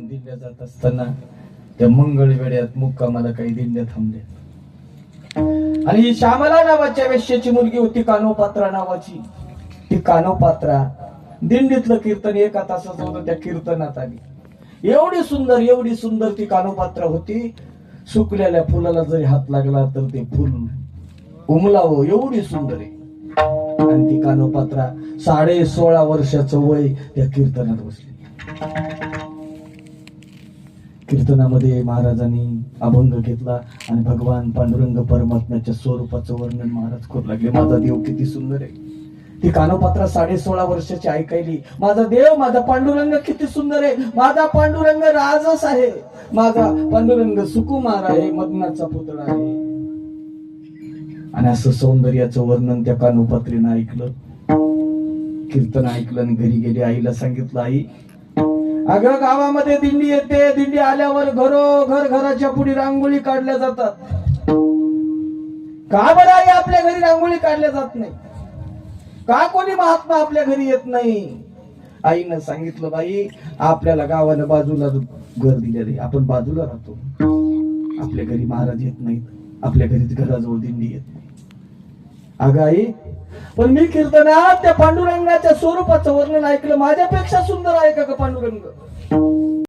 दिंड्या जात असताना त्या मंगळवेड्यात मुक्कामाला काही दिंड्या थांबल्या आणि श्यामला नावाच्या वेश्याची मुलगी होती कानोपात्रा नावाची. ती कानोपात्रा दिंडीतलं कीर्तन एका तासाचं होतं, त्या कीर्तनात आली. एवढी सुंदर ती कानोपात्रा होती. सुकलेल्या फुलाला जरी हात लागला तर ते फुल उमलावं एवढी सुंदर आहे. आणि ती कानोपात्रा 16.5 वर्षाचं वय त्या कीर्तनात बसली. कीर्तनामध्ये महाराजांनी अभंग घेतला आणि भगवान पांडुरंग परमात्म्याच्या स्वरूपाचं वर्णन महाराज करू लागले. माझा देव किती सुंदर आहे. ती कानोपात्रा 16.5 वर्षाची ऐकायली. माझा देव, माझा पांडुरंग किती सुंदर आहे. माझा पांडुरंग राजस आहे. माझा पांडुरंग सुकुमार आहे, मदनाचा पुतळा आहे. आणि असं सौंदर्याचं वर्णन त्या कानोपात्रीनं ऐकलं. कीर्तन ऐकलं आणि घरी गेली. आईला सांगितलं, आई अगं गावामध्ये दिंडी येते. दिंडी आल्यावर घराच्या पुढे रांगोळी काढल्या जातात. का बरं आई आपल्या घरी रांगोळी काढल्या जात नाही? का कोणी महात्मा आपल्या घरी येत नाही? आईनं सांगितलं, बाई आपल्याला गावाला बाजूला घर दिलेलं, आपण बाजूला राहतो. आपल्या घरी महाराज येत नाहीत, आपल्या घरीच घराजवळ दिंडी येत नाही. अगं आई, पण मी कीर्तनात त्या पांडुरंगाच्या स्वरूपाचं वर्णन ऐकलं. माझ्यापेक्षा सुंदर आहे का पांडुरंग?